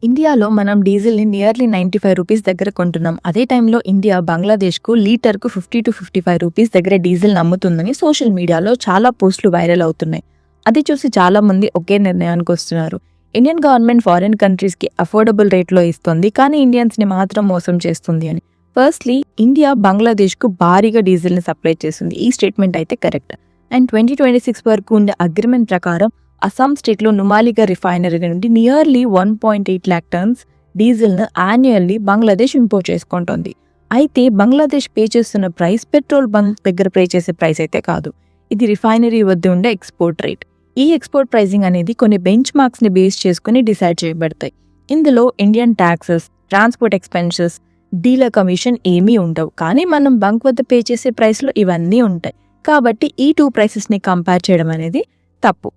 ఇండియాలో మనం డీజిల్‌ని నియర్లీ ₹95 దగ్గర కొంటున్నాం. అదే టైంలో ఇండియా బంగ్లాదేశ్‌కు లీటర్‌కు ₹50-55 దగ్గర డీజిల్‌ని అమ్ముతుందని సోషల్ మీడియాలో చాలా పోస్టులు వైరల్ అవుతున్నాయి. అది చూసి చాలామంది ఒకే నిర్ణయానికి వస్తున్నారు. ఇండియన్ గవర్నమెంట్ ఫారిన్ కంట్రీస్‌కి అఫోర్డబుల్ రేట్‌లో ఇస్తుంది. కానీ ఇండియన్స్‌ని మాత్రం మోసం చేస్తుంది అని. ఫస్ట్‌లీ ఇండియా బంగ్లాదేశ్‌కు భారీగా డీజిల్‌ని సప్లై చేస్తుంది. ఈ స్టేట్మెంట్ అయితే కరెక్ట్. అండ్ 2026 వరకు ఉండే అగ్రిమెంట్ ప్రకారం అస్సాం స్టేట్లో నుమాలిగా రిఫైనరీ నుండి నియర్లీ 1.8 lakh టన్స్ డీజిల్ను యాన్యువల్లీ బంగ్లాదేశ్ ఇంపోర్ట్ చేసుకుంటోంది. అయితే బంగ్లాదేశ్ పే చేస్తున్న ప్రైస్ పెట్రోల్ బంక్ దగ్గర పే చేసే ప్రైస్ అయితే కాదు. ఇది రిఫైనరీ వద్ద ఉండే ఎక్స్పోర్ట్ రేట్. ఈ ఎక్స్పోర్ట్ ప్రైసింగ్ అనేది కొన్ని బెంచ్ మార్క్స్ని బేస్ చేసుకుని డిసైడ్ చేయబడతాయి. ఇందులో Indian taxes, transport expenses, dealer commission ఏమీ ఉండవు. కానీ మనం బంక్ వద్ద పే చేసే ప్రైస్లో ఇవన్నీ ఉంటాయి. కాబట్టి ఈ టూ ప్రైసెస్ని కంపేర్ చేయడం అనేది తప్పు.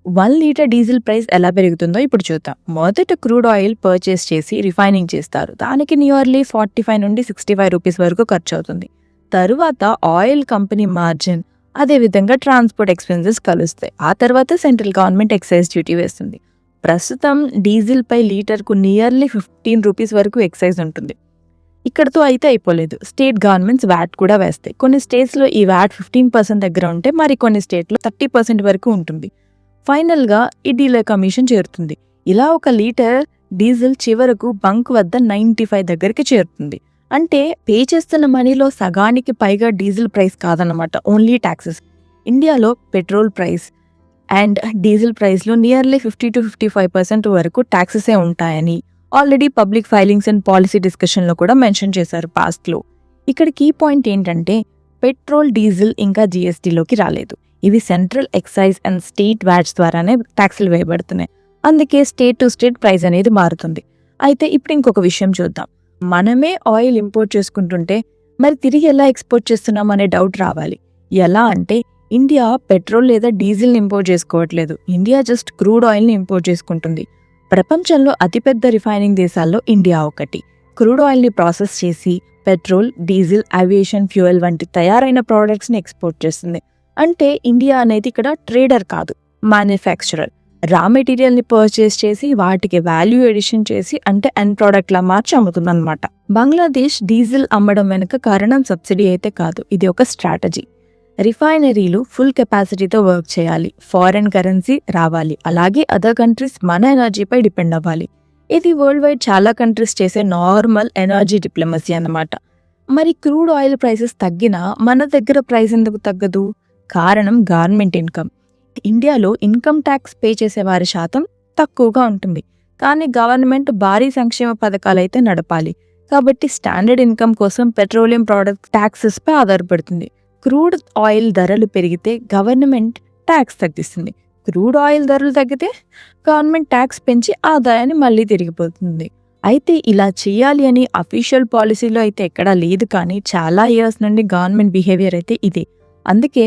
1 లీటర్ డీజిల్ ప్రైస్ ఎలా పెరుగుతుందో ఇప్పుడు చూద్దాం. మొదట క్రూడ్ ఆయిల్ పర్చేస్ చేసి రిఫైనింగ్ చేస్తారు. దానికి నియర్లీ 45 నుండి 65 రూపీస్ వరకు ఖర్చు అవుతుంది. తరువాత ఆయిల్ కంపెనీ మార్జిన్, అదేవిధంగా ట్రాన్స్పోర్ట్ ఎక్స్పెన్సెస్ కలుస్తాయి. ఆ తర్వాత సెంట్రల్ గవర్నమెంట్ ఎక్సైజ్ డ్యూటీ వేస్తుంది. ప్రస్తుతం డీజిల్ పై లీటర్కు నియర్లీ 15 రూపీస్ వరకు ఎక్సైజ్ ఉంటుంది. ఇక్కడతో అయితే అయిపోలేదు. స్టేట్ గవర్నమెంట్స్ వ్యాట్ కూడా వేస్తాయి. కొన్ని స్టేట్స్లో ఈ వ్యాట్ 15% దగ్గర ఉంటే మరి కొన్ని స్టేట్లో 30% వరకు ఉంటుంది. ఫైనల్గా ఈ డీలర్ కమిషన్ చేరుతుంది. ఇలా ఒక లీటర్ డీజిల్ చివరకు బంక్ వద్ద 95 దగ్గరికి చేరుతుంది. అంటే పే చేస్తున్న మనీలో సగానికి పైగా డీజిల్ ప్రైస్ కాదన్నమాట, ఓన్లీ ట్యాక్సెస్. ఇండియాలో పెట్రోల్ ప్రైస్ అండ్ డీజిల్ ప్రైస్లో నియర్లీ 50-55% వరకు ట్యాక్సెసే ఉంటాయని already public filings and policy డిస్కషన్లో కూడా మెన్షన్ చేశారు పాస్ట్లో. ఇక్కడ కీ పాయింట్ ఏంటంటే పెట్రోల్, డీజిల్ ఇంకా జీఎస్టీలోకి రాలేదు. ఇవి central excise and state VATs ద్వారానే ట్యాక్సులు వేయబడుతున్నాయి. అందుకే స్టేట్ టు స్టేట్ ప్రైస్ అనేది మారుతుంది. అయితే ఇప్పుడు ఇంకొక విషయం చూద్దాం. మనమే ఆయిల్ ఇంపోర్ట్ చేసుకుంటుంటే మరి తిరిగి ఎలా ఎక్స్పోర్ట్ చేస్తున్నాం అనే డౌట్ రావాలి. ఎలా అంటే ఇండియా పెట్రోల్ లేదా డీజిల్ని ఇంపోర్ట్ చేసుకోవట్లేదు. ఇండియా జస్ట్ క్రూడ్ ఆయిల్ని ఇంపోర్ట్ చేసుకుంటుంది. ప్రపంచంలో అతిపెద్ద రిఫైనింగ్ దేశాల్లో ఇండియా ఒకటి. క్రూడ్ ఆయిల్ని ప్రాసెస్ చేసి పెట్రోల్, డీజిల్, ఏవియేషన్ ఫ్యూయల్ వంటి తయారైన ప్రోడక్ట్స్ని ఎక్స్పోర్ట్ చేస్తుంది. అంటే ఇండియా అనేది ఇక్కడ ట్రేడర్ కాదు, మ్యానుఫ్యాక్చరర్. రా మెటీరియల్ని పర్చేస్ చేసి వాటికి వాల్యూ ఎడిషన్ చేసి అంటే ఎండ్ ప్రోడక్ట్లా మార్చి అమ్ముతుందన్నమాట. బంగ్లాదేశ్ డీజిల్ అమ్మడం వెనుక కారణం సబ్సిడీ అయితే కాదు, ఇది ఒక స్ట్రాటజీ. రిఫైనరీలు ఫుల్ కెపాసిటీతో వర్క్ చేయాలి, ఫారెన్ కరెన్సీ రావాలి, అలాగే అదర్ కంట్రీస్ మన ఎనర్జీపై డిపెండ్ అవ్వాలి. ఇది వరల్డ్ వైడ్ చాలా కంట్రీస్ చేసే నార్మల్ ఎనర్జీ డిప్లొమసీ అన్నమాట. మరి క్రూడ్ ఆయిల్ ప్రైసెస్ తగ్గినా మన దగ్గర ప్రైస్ ఎందుకు తగ్గదు? కారణం గవర్నమెంట్ ఇన్కమ్. ఇండియాలో ఇన్కమ్ ట్యాక్స్ పే చేసే వారి శాతం తక్కువగా ఉంటుంది. కానీ గవర్నమెంట్ భారీ సంక్షేమ పథకాలైతే నడపాలి. కాబట్టి స్టాండర్డ్ ఇన్కమ్ కోసం పెట్రోలియం ప్రోడక్ట్ ట్యాక్సెస్పై ఆధారపడుతుంది. క్రూడ్ ఆయిల్ ధరలు పెరిగితే గవర్నమెంట్ ట్యాక్స్ తగ్గిస్తుంది. క్రూడ్ ఆయిల్ ధరలు తగ్గితే గవర్నమెంట్ ట్యాక్స్ పెంచి ఆదాయాన్ని మళ్ళీ తిరిగిపోతుంది. అయితే ఇలా చేయాలి అని అఫీషియల్ పాలసీలో అయితే ఎక్కడా లేదు. కానీ చాలా ఇయర్స్ నుండి గవర్నమెంట్ బిహేవియర్ అయితే ఇదే. అందుకే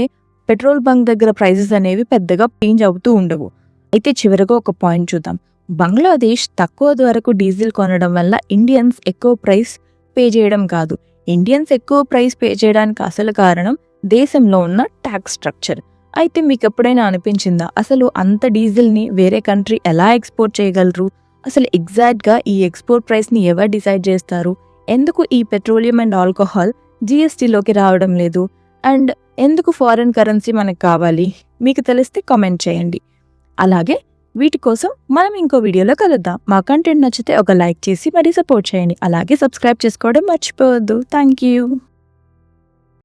పెట్రోల్ బంక్ దగ్గర ప్రైజెస్ అనేవి పెద్దగా చేంజ్ అవుతూ ఉండవు. అయితే చివరిగా ఒక పాయింట్ చూద్దాం. బంగ్లాదేశ్ తక్కువ ధరకు డీజిల్ కొనడం వల్ల ఇండియన్స్ ఎక్కువ ప్రైస్ పే చేయడం కాదు. ఇండియన్స్ ఎక్కువ ప్రైస్ పే చేయడానికి అసలు కారణం దేశంలో ఉన్న ట్యాక్స్ స్ట్రక్చర్. అయితే మీకు ఎప్పుడైనా అనిపించిందా అసలు అంత డీజిల్ని వేరే కంట్రీ ఎలా ఎక్స్పోర్ట్ చేయగలరు? అసలు ఎగ్జాక్ట్గా ఈ ఎక్స్పోర్ట్ ప్రైస్ని ఎవరు డిసైడ్ చేస్తారు? ఎందుకు ఈ పెట్రోలియం అండ్ ఆల్కహాల్ జీఎస్టీలోకి రావడం లేదు? అండ్ ఎందుకు ఫారెన్ కరెన్సీ మనకు కావాలి? మీకు తెలిస్తే కామెంట్ చేయండి. అలాగే వీటి కోసం మనం ఇంకో వీడియోలో కలుద్దాం. మా కంటెంట్ నచ్చితే ఒక లైక్ చేసి మరీ సపోర్ట్ చేయండి. అలాగే సబ్స్క్రైబ్ చేసుకోవడం మర్చిపోవద్దు. Thank you.